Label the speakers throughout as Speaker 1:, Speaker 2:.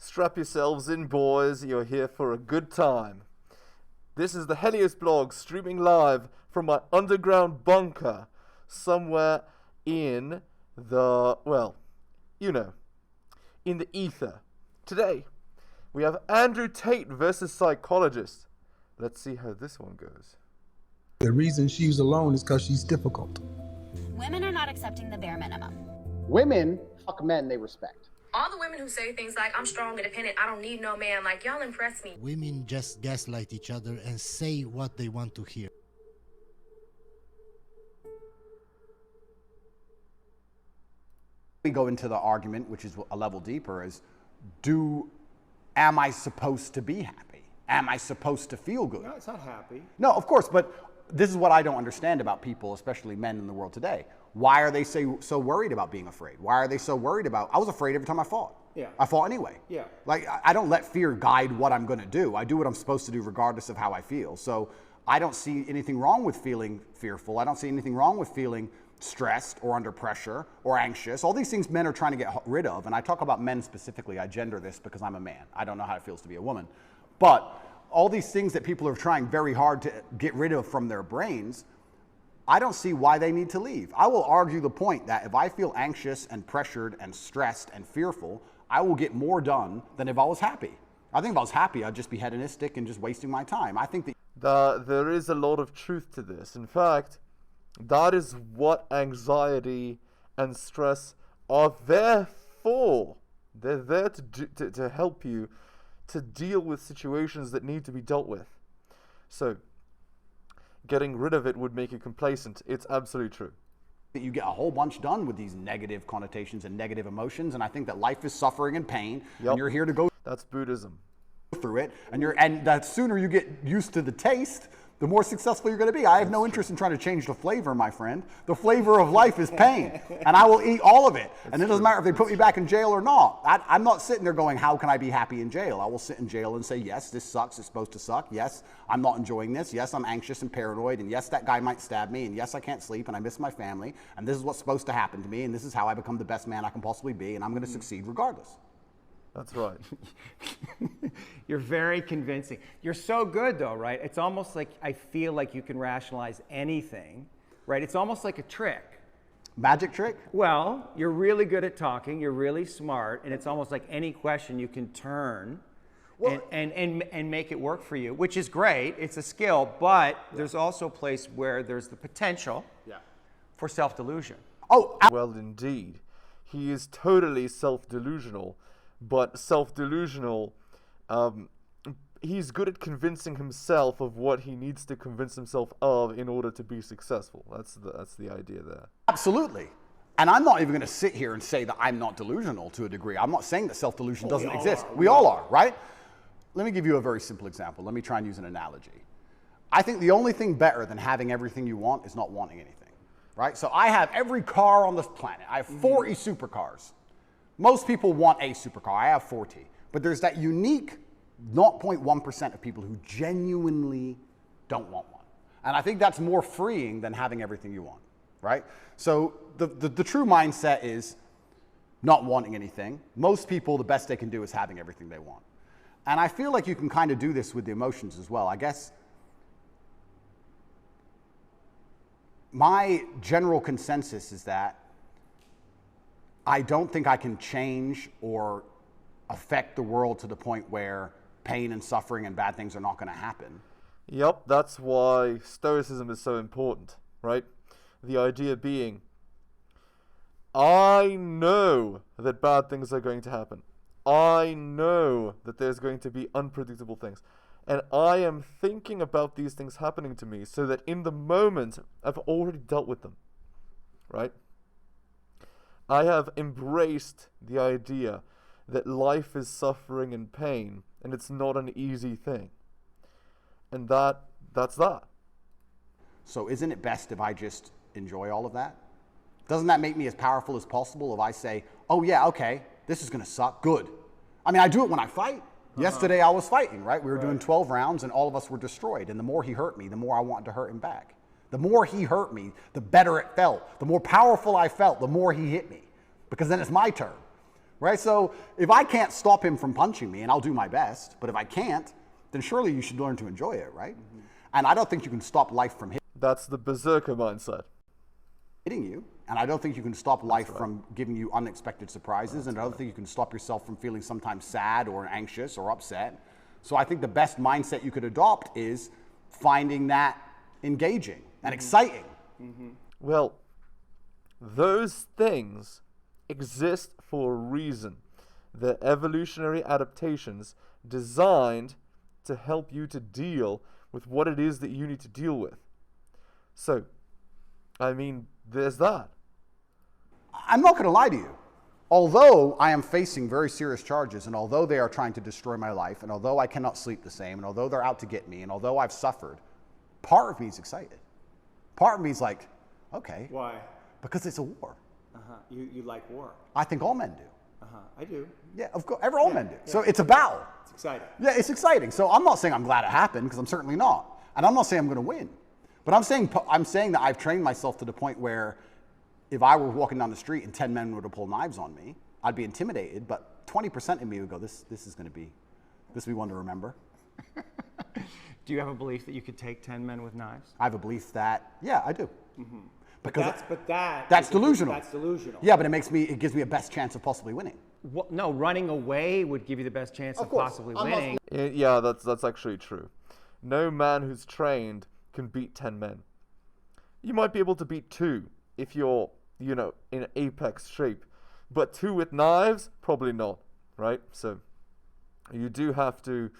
Speaker 1: Strap yourselves in, boys, you're here for a good time. This is the heliosblog streaming live from my underground bunker somewhere in the, well, you know, in the ether. Today, we have Andrew Tate versus Psychologist. Let's see how this one goes.
Speaker 2: The reason she's alone is because she's difficult.
Speaker 3: Women are not accepting the bare minimum.
Speaker 4: Women fuck men they respect.
Speaker 5: All the women who say things like, I'm strong, independent, I don't need no man, like, y'all impress me.
Speaker 6: Women just gaslight each other and say what they want to hear.
Speaker 4: We go into the argument, which is a level deeper, is am I supposed to be happy? Am I supposed to feel good?
Speaker 7: No, it's not happy.
Speaker 4: No, of course, but this is what I don't understand about people, especially men in the world today. Why are they so worried about being afraid? Why are they so worried about, I was afraid every time I fought.
Speaker 7: Yeah.
Speaker 4: I fought anyway.
Speaker 7: Yeah.
Speaker 4: Like, I don't let fear guide what I'm gonna do. I do what I'm supposed to do regardless of how I feel. So I don't see anything wrong with feeling fearful. I don't see anything wrong with feeling stressed or under pressure or anxious. All these things men are trying to get rid of. And I talk about men specifically. I gender this because I'm a man. I don't know how it feels to be a woman. But all these things that people are trying very hard to get rid of from their brains, I don't see why they need to leave. I will argue the point that if I feel anxious and pressured and stressed and fearful, I will get more done than if I was happy. I think if I was happy, I'd just be hedonistic and just wasting my time. I think that
Speaker 1: There is a lot of truth to this. In fact, that is what anxiety and stress are there for. They're there to help you to deal with situations that need to be dealt with. So, getting rid of it would make you complacent. It's absolutely true.
Speaker 4: you get a whole bunch done with these negative connotations and negative emotions, and I think that life is suffering and pain, and you're here to go
Speaker 1: That's Buddhism.
Speaker 4: through it, and the sooner you get used to the taste, the more successful you're going to be. I have no interest in trying to change the flavor, my friend. The flavor of life is pain, and I will eat all of it. And it doesn't matter if they put me back in jail or not. I'm not sitting there going, how can I be happy in jail? I will sit in jail and say, yes, this sucks. It's supposed to suck. Yes, I'm not enjoying this. Yes, I'm anxious and paranoid. And yes, that guy might stab me. And yes, I can't sleep. And I miss my family. And this is what's supposed to happen to me. And this is how I become the best man I can possibly be. And I'm going to succeed regardless.
Speaker 1: That's right.
Speaker 7: You're very convincing. You're so good though, right? It's almost like I feel like you can rationalize anything, right? It's almost like a trick.
Speaker 4: Magic trick?
Speaker 7: Well, you're really good at talking, you're really smart, and it's almost like any question you can turn and make it work for you, which is great. It's a skill, but there's also a place where there's the potential for self-delusion.
Speaker 4: Oh,
Speaker 1: well, indeed. He is totally self-delusional. But self-delusional, he's good at convincing himself of what he needs to convince himself of in order to be successful. That's the idea there.
Speaker 4: Absolutely. And I'm not even going to sit here and say that I'm not delusional to a degree. I'm not saying that self-delusion doesn't exist. We all are, right? Let me give you a very simple example. Let me try and use an analogy. I think the only thing better than having everything you want is not wanting anything, right? So I have every car on this planet. I have 40 supercars. Most people want a supercar. I have 40. But there's that unique 0.1% of people who genuinely don't want one. And I think that's more freeing than having everything you want, right? So the true mindset is not wanting anything. Most people, the best they can do is having everything they want. And I feel like you can kind of do this with the emotions as well. I guess my general consensus is that I don't think I can change or affect the world to the point where pain and suffering and bad things are not going to happen.
Speaker 1: Yep, that's why Stoicism is so important, right? The idea being, I know that bad things are going to happen. I know that there's going to be unpredictable things. And I am thinking about these things happening to me so that in the moment, I've already dealt with them, right? I have embraced the idea that life is suffering and pain, and it's not an easy thing. And that's that.
Speaker 4: So isn't it best if I just enjoy all of that? Doesn't that make me as powerful as possible if I say, oh yeah, okay, this is going to suck, good. I mean, I do it when I fight. Yesterday I was fighting, right? We were doing 12 rounds and all of us were destroyed. And the more he hurt me, the more I wanted to hurt him back. The more he hurt me, the better it felt. The more powerful I felt, the more he hit me. Because then it's my turn, right? So if I can't stop him from punching me, and I'll do my best, but if I can't, then surely you should learn to enjoy it, right? And I don't think you can stop life from
Speaker 1: That's the berserker mindset.
Speaker 4: hitting you, and I don't think you can stop life from giving you unexpected surprises, and I don't think you can stop yourself from feeling sometimes sad or anxious or upset. So I think the best mindset you could adopt is finding that engaging and exciting.
Speaker 1: Well, those things exist for a reason. They're evolutionary adaptations designed to help you to deal with what it is that you need to deal with. So, I mean, there's that.
Speaker 4: I'm not going to lie to you. Although I am facing very serious charges, and although they are trying to destroy my life, and although I cannot sleep the same, and although they're out to get me, and although I've suffered, part of me is excited. Part of me is like, okay.
Speaker 7: Why?
Speaker 4: Because it's a war.
Speaker 7: You like war?
Speaker 4: I think all men do.
Speaker 7: I do.
Speaker 4: Yeah, of course, all men do. So it's a battle.
Speaker 7: It's exciting.
Speaker 4: Yeah, it's exciting. So I'm not saying I'm glad it happened, because I'm certainly not. And I'm not saying I'm going to win. But I'm saying that I've trained myself to the point where if I were walking down the street and 10 men were to pull knives on me, I'd be intimidated, but 20% of me would go, this will be one to remember.
Speaker 7: Do you have a belief that you could take 10 men with knives?
Speaker 4: I have a belief that, yeah, I do. Because
Speaker 7: That's
Speaker 4: delusional.
Speaker 7: That's delusional.
Speaker 4: Yeah, but it gives me a best chance of possibly winning.
Speaker 7: No, running away would give you the best chance of possibly winning.
Speaker 1: Yeah, that's actually true. No man who's trained can beat 10 men. You might be able to beat 2 if you're, in apex shape. But 2 with knives, probably not, right? So you do have to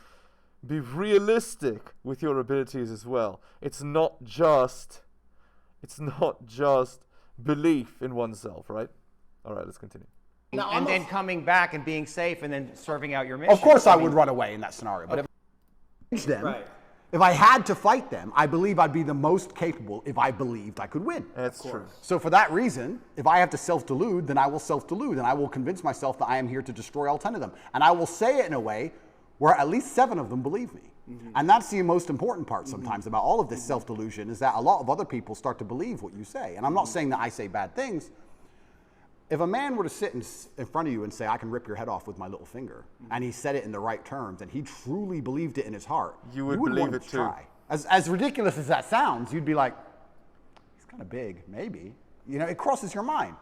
Speaker 1: be realistic with your abilities as well. It's not just belief in oneself, right? All right, let's continue.
Speaker 7: And then coming back and being safe and then serving out your mission.
Speaker 4: Of course I would run away in that scenario, but if I had to fight them, I believe I'd be the most capable if I believed I could win.
Speaker 1: That's true.
Speaker 4: So for that reason, if I have to self-delude, then I will self-delude, and I will convince myself that I am here to destroy all 10 of them. And I will say it in a way where at least 7 of them believe me. And that's the most important part sometimes about all of this self-delusion, is that a lot of other people start to believe what you say. And I'm not saying that I say bad things. If a man were to sit in front of you and say, I can rip your head off with my little finger, and he said it in the right terms, and he truly believed it in his heart,
Speaker 1: you would
Speaker 4: wouldn't
Speaker 1: believe
Speaker 4: want
Speaker 1: it
Speaker 4: to
Speaker 1: too.
Speaker 4: try. As ridiculous as that sounds, you'd be like, he's kind of big, maybe. It crosses your mind.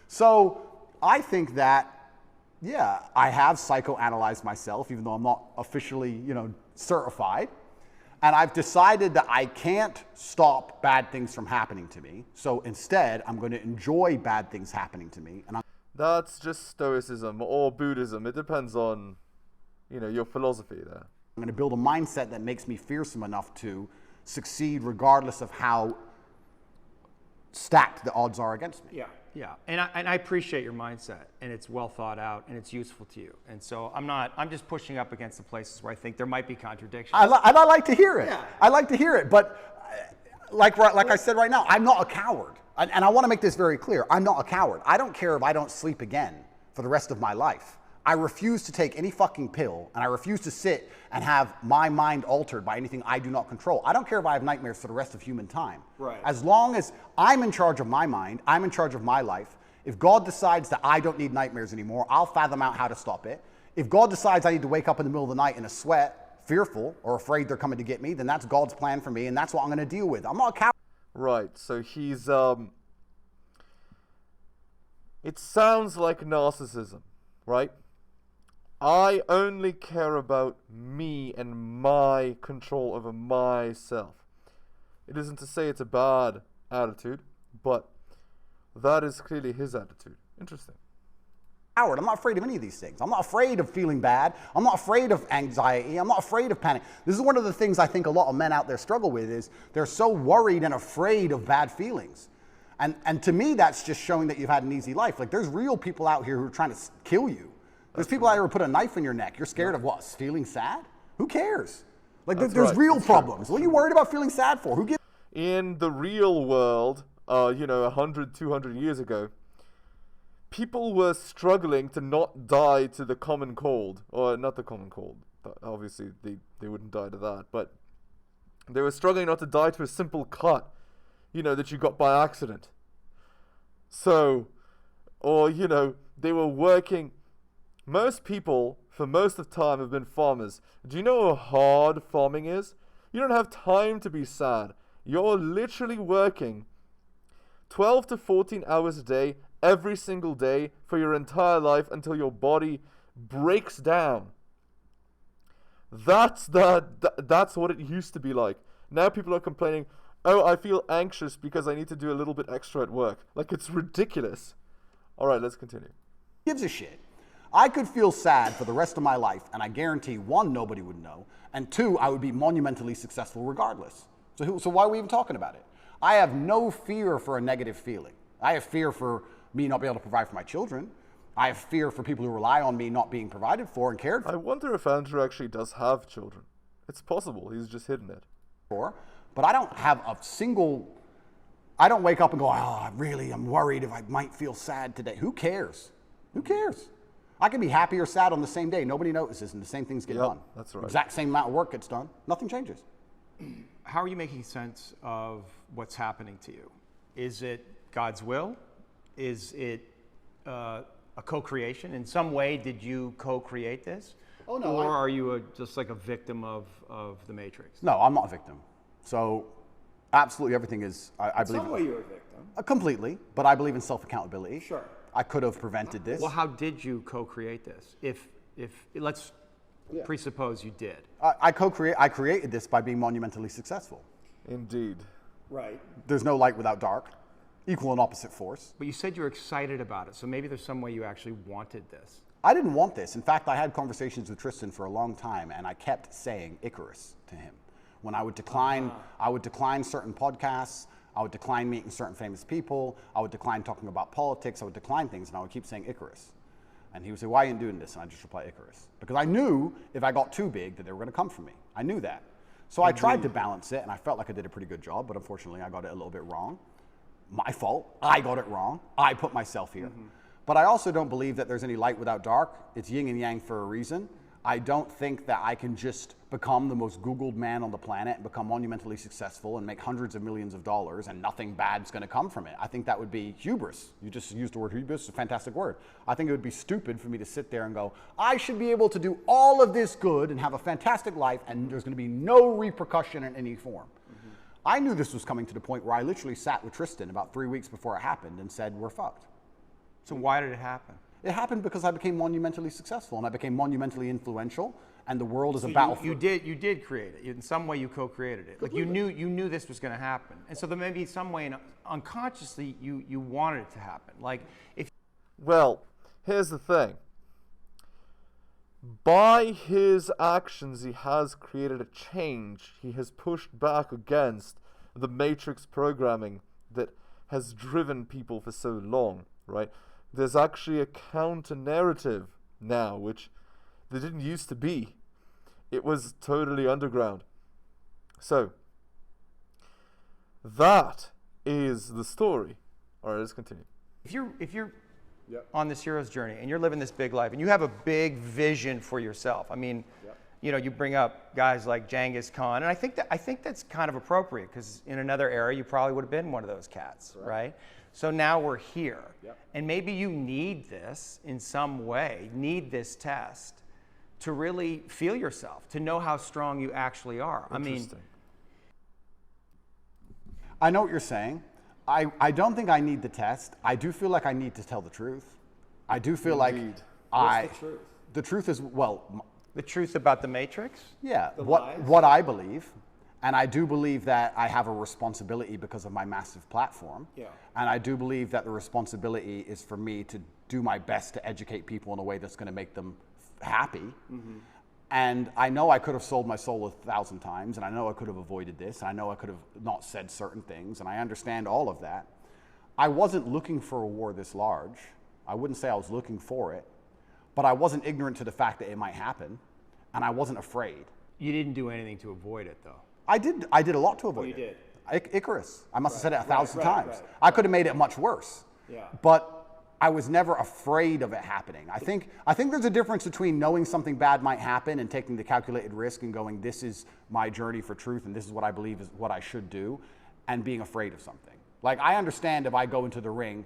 Speaker 4: So I think that, yeah, I have psychoanalyzed myself, even though I'm not officially, certified. And I've decided that I can't stop bad things from happening to me. So instead, I'm going to enjoy bad things happening to me. And
Speaker 1: That's just Stoicism or Buddhism. It depends on, your philosophy there.
Speaker 4: I'm going to build a mindset that makes me fearsome enough to succeed regardless of how stacked the odds are against me.
Speaker 7: Yeah. And I appreciate your mindset, and it's well thought out, and it's useful to you. And so I'm just pushing up against the places where I think there might be contradictions.
Speaker 4: I like to hear it. Yeah. I like to hear it. But like I said right now, I'm not a coward. And I want to make this very clear. I'm not a coward. I don't care if I don't sleep again for the rest of my life. I refuse to take any fucking pill, and I refuse to sit and have my mind altered by anything I do not control. I don't care if I have nightmares for the rest of human time.
Speaker 7: Right.
Speaker 4: As long as I'm in charge of my mind, I'm in charge of my life. If God decides that I don't need nightmares anymore, I'll fathom out how to stop it. If God decides I need to wake up in the middle of the night in a sweat, fearful or afraid they're coming to get me, then that's God's plan for me, and that's what I'm going to deal with. I'm not a coward.
Speaker 1: Right, so he's, it sounds like narcissism, right? I only care about me and my control over myself. It isn't to say it's a bad attitude, but that is clearly his attitude. Interesting.
Speaker 4: I'm not afraid of any of these things. I'm not afraid of feeling bad. I'm not afraid of anxiety. I'm not afraid of panic. This is one of the things I think a lot of men out there struggle with, is they're so worried and afraid of bad feelings. And to me, that's just showing that you've had an easy life. Like, there's real people out here who are trying to kill you. There's people out here who put a knife in your neck. You're scared of what? Feeling sad? Who cares? Like, there's real problems. What are you worried about feeling sad for? Who gives?
Speaker 1: In the real world, 100, 200 years ago, people were struggling to not die to the common cold. Or not the common cold. Obviously, they wouldn't die to that. But they were struggling not to die to a simple cut, that you got by accident. So, or, they were working Most people, for most of the time, have been farmers. Do you know how hard farming is? You don't have time to be sad. You're literally working 12 to 14 hours a day, every single day, for your entire life until your body breaks down. That's what it used to be like. Now people are complaining, oh, I feel anxious because I need to do a little bit extra at work. Like, it's ridiculous. All right, let's continue.
Speaker 4: Gives a shit. I could feel sad for the rest of my life, and I guarantee, one, nobody would know, and two, I would be monumentally successful regardless. So why are we even talking about it? I have no fear for a negative feeling. I have fear for me not being able to provide for my children. I have fear for people who rely on me not being provided for and cared
Speaker 1: I wonder if Andrew actually does have children. It's possible. He's just hidden it.
Speaker 4: for. But I don't have a single, I don't wake up and go, oh, I'm worried if I might feel sad today. Who cares? Who cares? I can be happy or sad on the same day. Nobody notices, and the same things get done.
Speaker 1: That's right.
Speaker 4: Exact same amount of work gets done. Nothing changes.
Speaker 7: How are you making sense of what's happening to you? Is it God's will? Is it a co-creation? In some way, did you co-create this?
Speaker 4: Oh, no,
Speaker 7: Or are you just like a victim of the Matrix?
Speaker 4: No, I'm not a victim. So absolutely everything is, I believe.
Speaker 7: In some way you're a victim.
Speaker 4: Completely, but I believe in self-accountability.
Speaker 7: Sure.
Speaker 4: I could have prevented this.
Speaker 7: Well, how did you co-create this? If let's presuppose you did.
Speaker 4: I created this by being monumentally successful.
Speaker 1: Indeed.
Speaker 7: Right.
Speaker 4: There's no light without dark. Equal and opposite force.
Speaker 7: But you said you were excited about it, so maybe there's some way you actually wanted this.
Speaker 4: I didn't want this. In fact, I had conversations with Tristan for a long time, and I kept saying Icarus to him. When I would decline certain podcasts, I would decline meeting certain famous people, I would decline talking about politics, I would decline things, and I would keep saying Icarus. And he would say, why are you doing this? And I just reply Icarus. Because I knew if I got too big that they were going to come for me. I knew that. So I tried to balance it, and I felt like I did a pretty good job, but unfortunately I got it a little bit wrong. My fault. I got it wrong. I put myself here. But I also don't believe that there's any light without dark. It's yin and yang for a reason. I don't think that I can just become the most Googled man on the planet and become monumentally successful and make hundreds of millions of dollars and nothing bad's going to come from it. I think that would be hubris. You just used the word hubris. It's a fantastic word. I think it would be stupid for me to sit there and go, I should be able to do all of this good and have a fantastic life and there's going to be no repercussion in any form. I knew this was coming to the point where I literally sat with Tristan about 3 weeks before it happened and said, we're fucked.
Speaker 7: So why did it happen?
Speaker 4: It happened because I became monumentally successful and I became monumentally influential, and the world is a battlefield.
Speaker 7: You did create it. In some way, you co-created it.
Speaker 4: Completely.
Speaker 7: Like you knew this was going to happen, and so there may be some way, unconsciously, you wanted it to happen. Like if.
Speaker 1: Well, here's the thing. By his actions, he has created a change. He has pushed back against the matrix programming that has driven people for so long, right? There's actually a counter-narrative now, which there didn't used to be. It was totally underground. So, that is the story. All right, let's continue.
Speaker 7: If you're on this hero's journey and you're living this big life and you have a big vision for yourself, I mean, you know, you bring up guys like Genghis Khan, and I think that's kind of appropriate because in another era you probably would have been one of those cats, right? So now we're here, and maybe you need this in some way, need this test to really feel yourself, to know how strong you actually are. I mean,
Speaker 4: I know what you're saying. I don't think I need the test. I do feel like I need to tell the truth. I do feel like
Speaker 7: What's the truth?
Speaker 4: The truth is, well,
Speaker 7: The truth about the Matrix?
Speaker 4: yeah,
Speaker 7: The
Speaker 4: what
Speaker 7: lies?
Speaker 4: what I believe, and I do believe that I have a responsibility because of my massive platform.
Speaker 7: Yeah.
Speaker 4: And I do believe that the responsibility is for me to do my best to educate people in a way that's going to make them happy. And I know I could have sold my soul 1,000 times, and I know I could have avoided this, and I know I could have not said certain things, and I understand all of that. I wasn't looking for a war this large. I wouldn't say I was looking for it, but I wasn't ignorant to the fact that it might happen, and I wasn't afraid.
Speaker 7: You didn't do anything to avoid it, though.
Speaker 4: I did a lot to avoid
Speaker 7: you
Speaker 4: it.
Speaker 7: did?
Speaker 4: Icarus. I must have said it 1,000 times.
Speaker 7: right.
Speaker 4: I could have made it much worse.
Speaker 7: Yeah.
Speaker 4: But I was never afraid of it happening. I think there's a difference between knowing something bad might happen and taking the calculated risk and going, this is my journey for truth and this is what I believe is what I should do, and being afraid of something. Like, I understand if I go into the ring,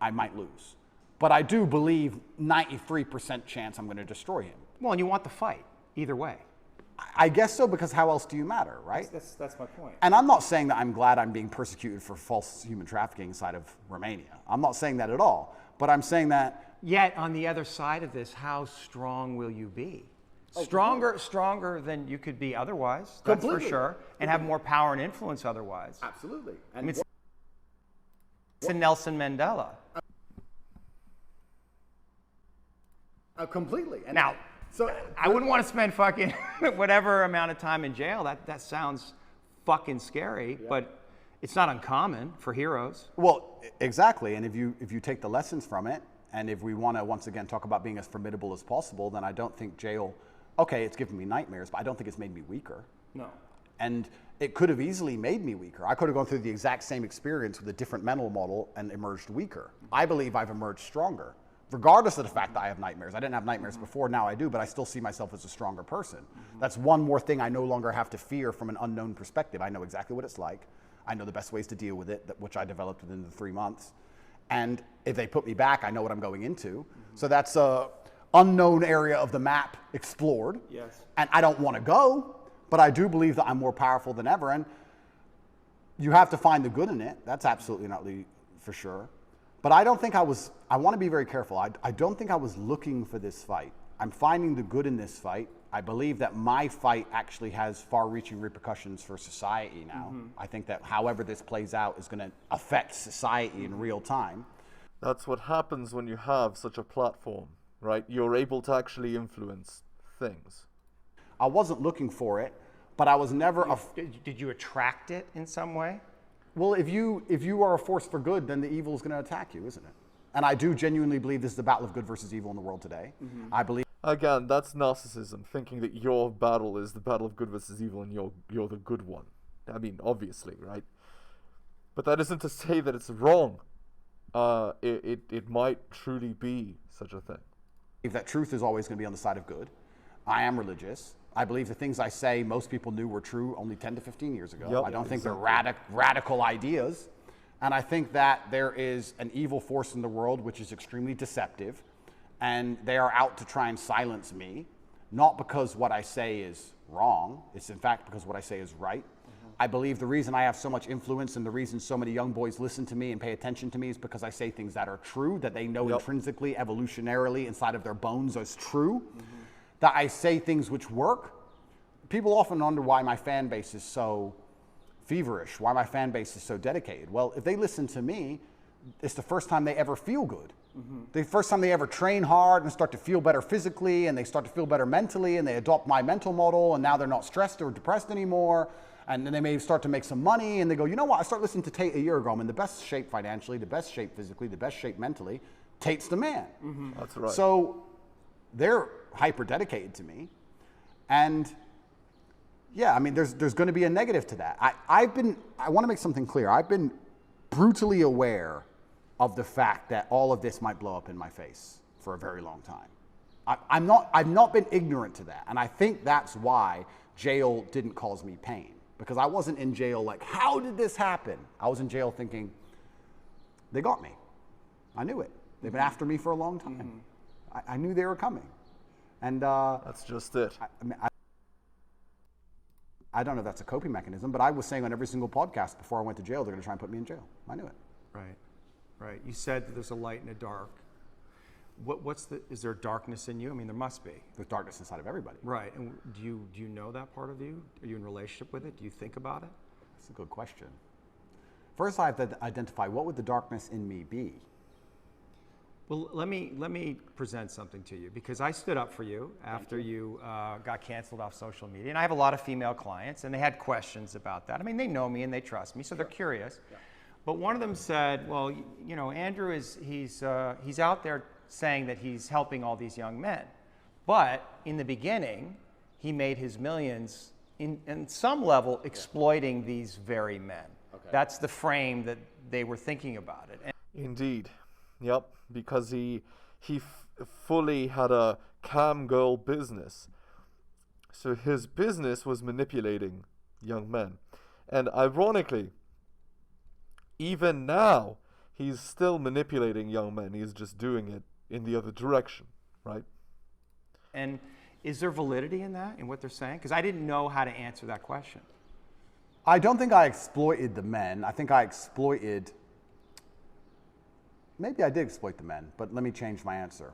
Speaker 4: I might lose. But I do believe 93% chance I'm going to destroy him.
Speaker 7: Well, and you want the fight either way.
Speaker 4: I guess so, because how else do you matter, right?
Speaker 7: That's my point.
Speaker 4: And I'm not saying that I'm glad I'm being persecuted for false human trafficking inside of Romania. I'm not saying that at all. But I'm saying that...
Speaker 7: Yet, on the other side of this, how strong will you be? Stronger than you could be otherwise, that's for sure, and have more power and influence otherwise.
Speaker 4: Absolutely.
Speaker 7: I mean, it's a Nelson Mandela.
Speaker 4: Completely. And
Speaker 7: Now,
Speaker 4: so
Speaker 7: I wouldn't want to spend fucking whatever amount of time in jail. That sounds fucking scary, but it's not uncommon for heroes.
Speaker 4: Well, exactly. And if you take the lessons from it, and if we want to once again talk about being as formidable as possible, then I don't think jail, okay, it's given me nightmares, but I don't think it's made me weaker.
Speaker 7: No.
Speaker 4: And it could have easily made me weaker. I could have gone through the exact same experience with a different mental model and emerged weaker. I believe I've emerged stronger, regardless of the fact that I have nightmares. I didn't have nightmares before, now I do, but I still see myself as a stronger person. That's one more thing I no longer have to fear from an unknown perspective. I know exactly what it's like. I know the best ways to deal with it, which I developed within the 3 months. And if they put me back, I know what I'm going into. So that's a unknown area of the map explored.
Speaker 7: Yes.
Speaker 4: And I don't want to go, but I do believe that I'm more powerful than ever. And you have to find the good in it. That's absolutely not for sure. But I don't think I want to be very careful. I don't think I was looking for this fight. I'm finding the good in this fight. I believe that my fight actually has far-reaching repercussions for society now. I think that however this plays out is going to affect society in real time.
Speaker 1: That's what happens when you have such a platform, right? You're able to actually influence things.
Speaker 4: I wasn't looking for it, but I was never...
Speaker 7: Did you attract it in some way?
Speaker 4: Well, if you are a force for good, then the evil is going to attack you, isn't it? And I do genuinely believe this is the battle of good versus evil in the world today. I believe...
Speaker 1: Again, that's narcissism, thinking that your battle is the battle of good versus evil and you're the good one. I mean, obviously, right? But that isn't to say that it's wrong. It might truly be such a thing.
Speaker 4: If that truth is always going to be on the side of good. I am religious. I believe the things I say most people knew were true only 10 to 15 years ago.
Speaker 1: Yep,
Speaker 4: I don't think they're radical ideas. And I think that there is an evil force in the world which is extremely deceptive. And they are out to try and silence me, not because what I say is wrong. It's in fact because what I say is right. I believe the reason I have so much influence and the reason so many young boys listen to me and pay attention to me is because I say things that are true, that they know intrinsically, evolutionarily, inside of their bones as true, that I say things which work. People often wonder why my fan base is so feverish, why my fan base is so dedicated. Well, if they listen to me, it's the first time they ever feel good. The first time they ever train hard and start to feel better physically, and they start to feel better mentally, and they adopt my mental model, and now they're not stressed or depressed anymore, and then they may start to make some money, and they go, you know what, I started listening to Tate a year ago. I'm in the best shape financially, the best shape physically, the best shape mentally. Tate's the man.
Speaker 1: That's right.
Speaker 4: So they're hyper dedicated to me, and yeah, I mean, there's going to be a negative to that. I want to make something clear. I've been brutally aware of the fact that all of this might blow up in my face for a very long time. I've not been ignorant to that. And I think that's why jail didn't cause me pain. Because I wasn't in jail like, how did this happen? I was in jail thinking, they got me. I knew it. They've been after me for a long time. I knew they were coming. And
Speaker 1: that's just it.
Speaker 4: I don't know if that's a coping mechanism, but I was saying on every single podcast before I went to jail, they're going to try and put me in jail. I knew it.
Speaker 7: Right. You said that there's a light and a dark. Is there darkness in you? I mean, there must be.
Speaker 4: There's darkness inside of everybody.
Speaker 7: Right. And do you know that part of you? Are you in relationship with it? Do you think about it?
Speaker 4: That's a good question. First, I have to identify what would the darkness in me be.
Speaker 7: Well, let me present something to you, because I stood up for you after you got canceled off social media, and I have a lot of female clients, and they had questions about that. I mean, they know me and they trust me, so they're curious. Yeah. But one of them said, well, you know, Andrew he's out there saying that he's helping all these young men, but in the beginning, he made his millions in some level exploiting these very men. Okay. That's the frame that they were thinking about it.
Speaker 1: Indeed. Yep, because he fully had a cam girl business. So his business was manipulating young men. And ironically, even now, he's still manipulating young men. He's just doing it in the other direction, right?
Speaker 7: And is there validity in that, in what they're saying? Because I didn't know how to answer that question.
Speaker 4: I don't think I exploited the men. I think I exploited, maybe I did exploit the men, but let me change my answer.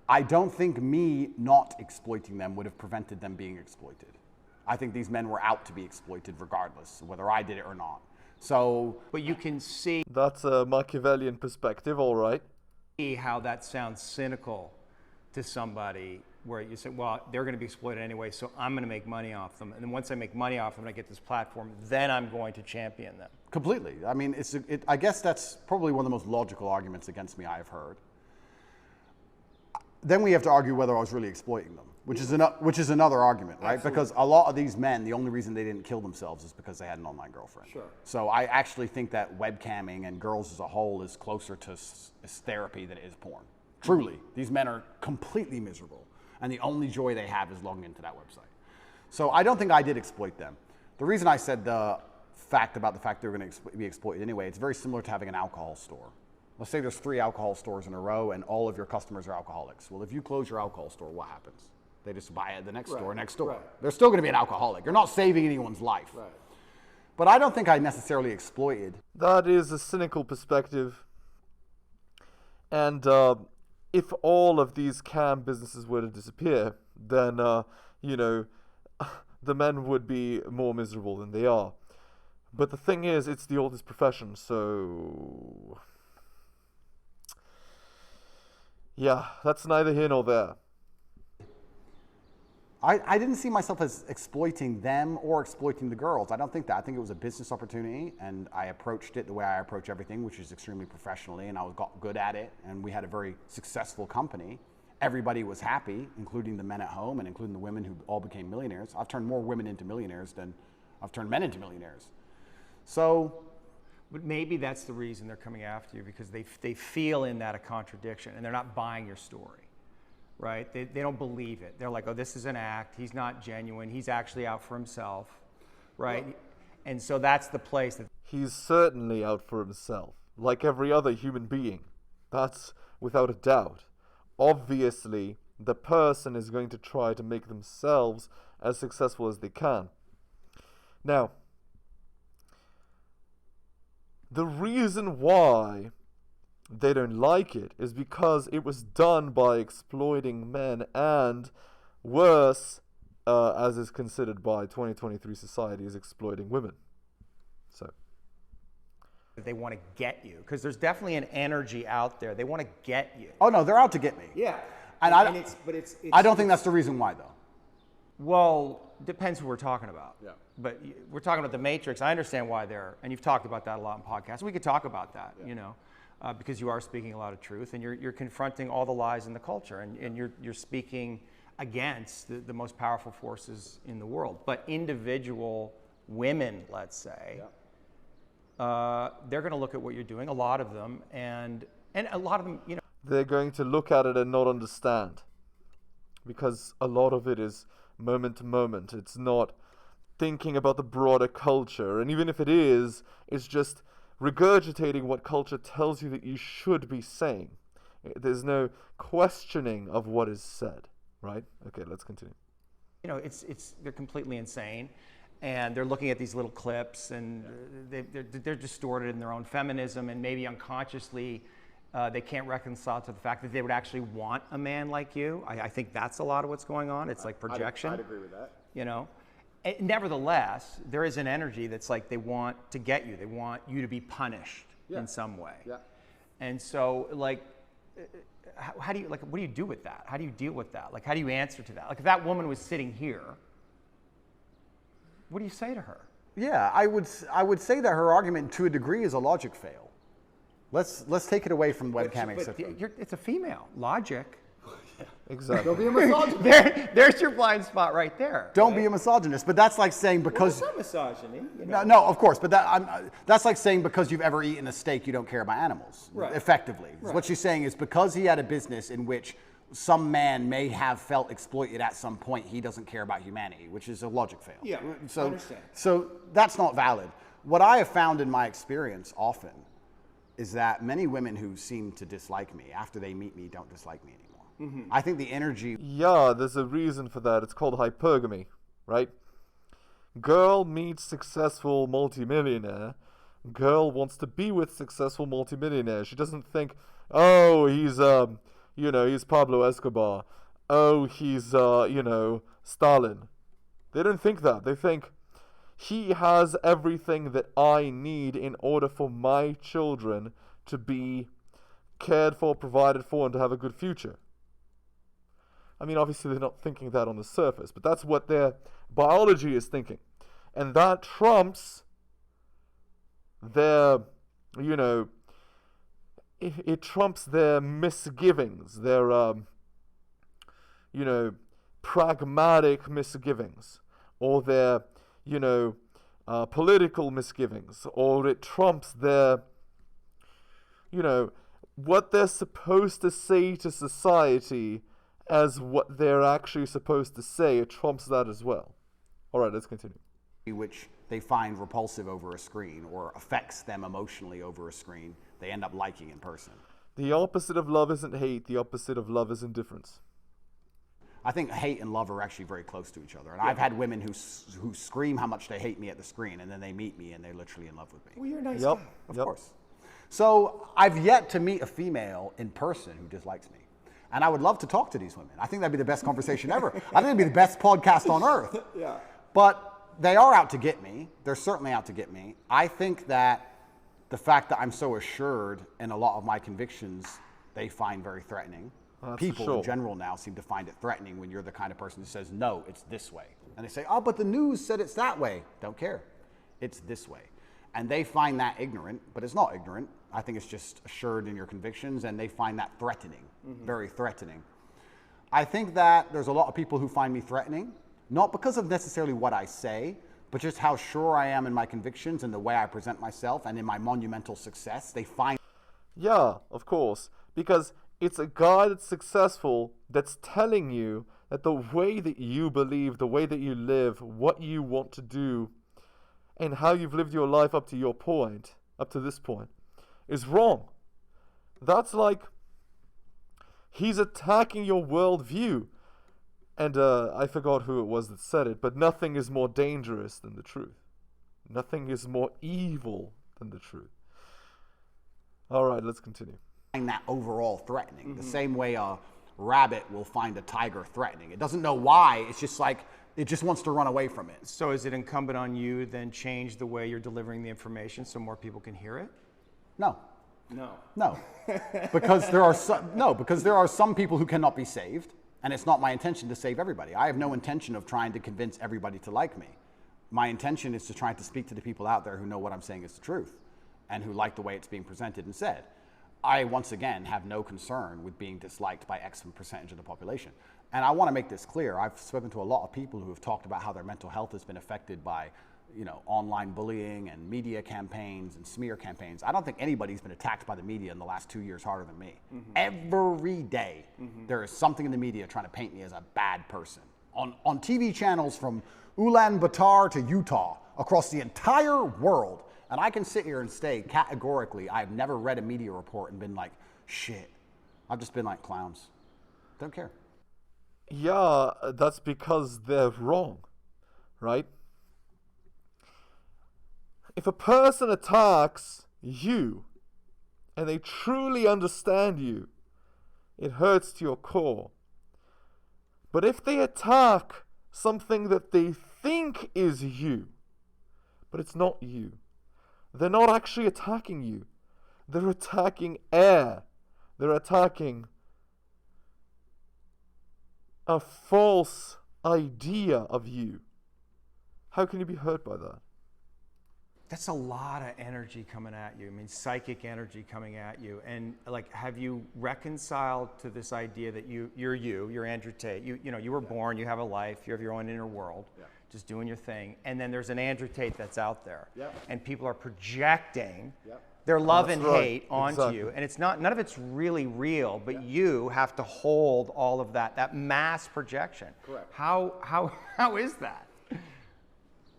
Speaker 4: I don't think me not exploiting them would have prevented them being exploited. I think these men were out to be exploited regardless, whether I did it or not. So,
Speaker 7: But you can see
Speaker 1: That's a Machiavellian perspective, all right.
Speaker 7: how that sounds cynical to somebody, where you say, well, they're going to be exploited anyway, so I'm going to make money off them. And then once I make money off them and I get this platform, then I'm going to champion them.
Speaker 4: completely. I mean, I guess that's probably one of the most logical arguments against me I've heard. Then we have to argue whether I was really exploiting them, which is another argument, right?
Speaker 7: Absolutely.
Speaker 4: Because a lot of these men, the only reason they didn't kill themselves is because they had an online girlfriend.
Speaker 7: Sure.
Speaker 4: So I actually think that webcamming and girls as a whole is closer to therapy than it is porn. Truly, these men are completely miserable, and the only joy they have is logging into that website. So I don't think I did exploit them. The reason I said the fact they were going to be exploited anyway, it's very similar to having an alcohol store. Let's say there's 3 alcohol stores in a row and all of your customers are alcoholics. Well, if you close your alcohol store, what happens? They just buy at the next store next door.
Speaker 7: Right.
Speaker 4: They're still going to be an alcoholic. You're not saving anyone's life.
Speaker 7: Right.
Speaker 4: But I don't think I necessarily exploited.
Speaker 1: That is a cynical perspective. And if all of these cam businesses were to disappear, then, the men would be more miserable than they are. But the thing is, it's the oldest profession, so... yeah, that's neither here nor there.
Speaker 4: I didn't see myself as exploiting them or exploiting the girls. I don't think that. I think it was a business opportunity, and I approached it the way I approach everything, which is extremely professionally, and I got good at it, and we had a very successful company. Everybody was happy, including the men at home and including the women who all became millionaires. I've turned more women into millionaires than I've turned men into millionaires. So...
Speaker 7: But maybe that's the reason they're coming after you, because they feel in that a contradiction, and they're not buying your story, right? They don't believe it. They're like, oh, this is an act. He's not genuine. He's actually out for himself, right? Well, and so that's the place that...
Speaker 1: He's certainly out for himself, like every other human being. That's without a doubt. Obviously, the person is going to try to make themselves as successful as they can. Now, the reason why they don't like it is because it was done by exploiting men, and worse, as is considered by 2023 society, is exploiting women. So
Speaker 7: they want to get you, because there's definitely an energy out there. They want to get you.
Speaker 4: Oh no, they're out to get me.
Speaker 7: Yeah.
Speaker 4: And I don't think that's the reason why, though.
Speaker 7: Well, depends who we're talking about.
Speaker 4: Yeah.
Speaker 7: But we're talking about the Matrix. I understand why and you've talked about that a lot in podcasts. We could talk about that, because you are speaking a lot of truth, and you're confronting all the lies in the culture, and you're speaking against the most powerful forces in the world. But individual women, let's say, they're going to look at what you're doing, a lot of them, and a lot of them,
Speaker 1: they're going to look at it and not understand, because a lot of it is moment to moment. It's not thinking about the broader culture, and even if it is, it's just regurgitating what culture tells you that you should be saying. There's no questioning of what is said, right? Okay, let's continue.
Speaker 7: They're completely insane, and they're looking at these little clips, and they're distorted in their own feminism, and maybe unconsciously they can't reconcile to the fact that they would actually want a man like you. I think that's a lot of what's going on. It's like projection.
Speaker 4: I'd agree with that.
Speaker 7: Nevertheless, there is an energy that's like they want to get you. They want you to be punished in some way.
Speaker 4: Yeah.
Speaker 7: And so, how do you what do you do with that? How do you deal with that? How do you answer to that? If that woman was sitting here, what do you say to her?
Speaker 4: Yeah, I would say that her argument, to a degree, is a logic fail. Let's take it away from webcamming.
Speaker 7: It's a female logic.
Speaker 1: Exactly.
Speaker 4: Don't be a misogynist.
Speaker 7: There's your blind spot right there.
Speaker 4: Don't be a misogynist. But that's like saying because...
Speaker 7: Well, it's not misogyny.
Speaker 4: No, of course. But that's like saying because you've ever eaten a steak, you don't care about animals.
Speaker 7: Right.
Speaker 4: Effectively.
Speaker 7: Right.
Speaker 4: What she's saying is because he had a business in which some man may have felt exploited at some point, he doesn't care about humanity, which is a logic fail.
Speaker 7: Yeah, I understand.
Speaker 4: So that's not valid. What I have found in my experience often is that many women who seem to dislike me, after they meet me, don't dislike me anymore. I think the energy...
Speaker 1: Yeah, there's a reason for that. It's called hypergamy, right? Girl meets successful multimillionaire. Girl wants to be with successful multimillionaire. She doesn't think, oh, he's, he's Pablo Escobar. Oh, he's, Stalin. They don't think that. They think, he has everything that I need in order for my children to be cared for, provided for, and to have a good future. I mean, obviously they're not thinking that on the surface, but that's what their biology is thinking. And that trumps their, it trumps their misgivings, their, pragmatic misgivings, or their, political misgivings, or it trumps their, what they're supposed to say to society as what they're actually supposed to say. It trumps that as well. All right, let's continue.
Speaker 4: Which they find repulsive over a screen or affects them emotionally over a screen, they end up liking in person.
Speaker 1: The opposite of love isn't hate. The opposite of love is indifference.
Speaker 4: I think hate and love are actually very close to each other. And I've had women who scream how much they hate me at the screen, and then they meet me and they're literally in love with me.
Speaker 7: Well, you're a nice
Speaker 1: Yep.
Speaker 7: guy.
Speaker 4: Of course. So I've yet to meet a female in person who dislikes me. And I would love to talk to these women. I think that'd be the best conversation ever. I think it'd be the best podcast on earth.
Speaker 7: Yeah.
Speaker 4: But they are out to get me. They're certainly out to get me. I think that the fact that I'm so assured in a lot of my convictions, they find very threatening. People in general now seem to find it threatening when you're the kind of person who says, no, it's this way. And they say, oh, but the news said it's that way. Don't care. It's this way. And they find that ignorant, but it's not ignorant. I think it's just assured in your convictions, and they find that threatening, very threatening. I think that there's a lot of people who find me threatening, not because of necessarily what I say, but just how sure I am in my convictions and the way I present myself and in my monumental success. They find...
Speaker 1: Yeah, of course. Because it's a guy that's successful that's telling you that the way that you believe, the way that you live, what you want to do, and how you've lived your life up to your point, up to this point, is wrong. That's like, he's attacking your worldview. And I forgot who it was that said it, but nothing is more dangerous than the truth. Nothing is more evil than the truth. All right, let's continue.
Speaker 4: That overall threatening, the same way a rabbit will find a tiger threatening. It doesn't know why, it's just like, it just wants to run away from it.
Speaker 7: So is it incumbent on you then change the way you're delivering the information so more people can hear it?
Speaker 4: No.
Speaker 7: No.
Speaker 4: Because there are some people who cannot be saved, and it's not my intention to save everybody. I have no intention of trying to convince everybody to like me. My intention is to try to speak to the people out there who know what I'm saying is the truth and who like the way it's being presented and said. I, once again, have no concern with being disliked by X percentage of the population. And I want to make this clear. I've spoken to a lot of people who have talked about how their mental health has been affected by, online bullying and media campaigns and smear campaigns. I don't think anybody's been attacked by the media in the last 2 years harder than me. Every day, there is something in the media trying to paint me as a bad person. On TV channels from Ulaanbaatar to Utah, across the entire world. And I can sit here and say categorically, I've never read a media report and been like, shit. I've just been like, clowns. Don't care.
Speaker 1: Yeah, that's because they're wrong, right? If a person attacks you and they truly understand you, it hurts to your core. But if they attack something that they think is you, but it's not you, they're not actually attacking you. They're attacking air. They're attacking a false idea of you. How can you be hurt by that?
Speaker 7: That's a lot of energy coming at you. I mean, psychic energy coming at you. And like, have you reconciled to this idea that you're Andrew Tate. You were born, you have a life, you have your own inner world, just doing your thing. And then there's an Andrew Tate that's out there. And people are projecting their love and hate onto you. And it's none of it's really real, but you have to hold all of that mass projection.
Speaker 4: Correct.
Speaker 7: How is that?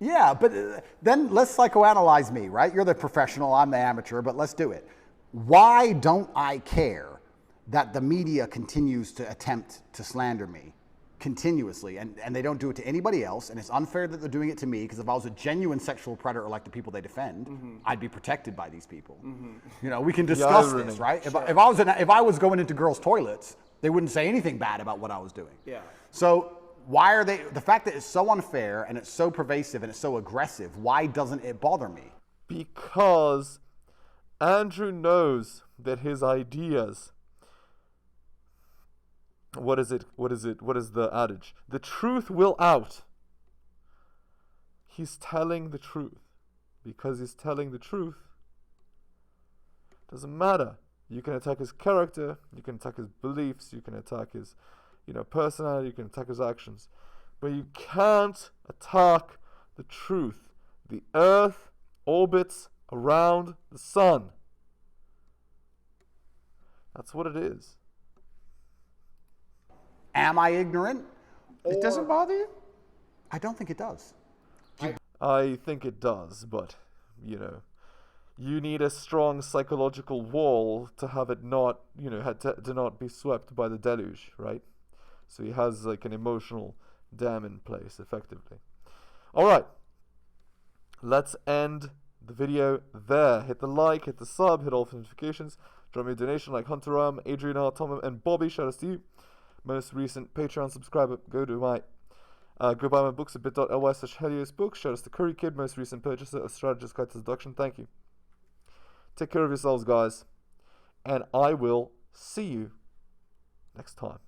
Speaker 4: Yeah, but then let's psychoanalyze me, right? You're the professional, I'm the amateur, but let's do it. Why don't I care that the media continues to attempt to slander me continuously, and they don't do it to anybody else, and it's unfair that they're doing it to me, because if I was a genuine sexual predator like the people they defend, I'd be protected by these people. You know, we can discuss this, right? Sure. If I was going into girls' toilets, they wouldn't say anything bad about what I was doing.
Speaker 1: Yeah.
Speaker 4: So why are they, the fact that it's so unfair and it's so pervasive and it's so aggressive, why doesn't it bother me?
Speaker 1: Because Andrew knows that his ideas, what is the adage? The truth will out. He's telling the truth. Because he's telling the truth, doesn't matter. You can attack his character, you can attack his beliefs, you can attack his, personality, you can attack his actions. But you can't attack the truth. The earth orbits around the sun. That's what it is.
Speaker 4: Am I ignorant?
Speaker 7: It doesn't bother you?
Speaker 4: I don't think it does.
Speaker 1: I think it does, but, you need a strong psychological wall to have it not, to not be swept by the deluge, right? So he has like an emotional dam in place, effectively. All right. Let's end the video there. Hit the like, hit the sub, hit all notifications. Drop me a donation like Hunter Ram, Adriana, Tom, and Bobby. Shout out to you. Most recent Patreon subscriber. Go buy my books at bit.ly/heliosblog. Shout out to Curry Kid, most recent purchaser of Strategist Guide to Seduction. Thank you. Take care of yourselves, guys. And I will see you next time.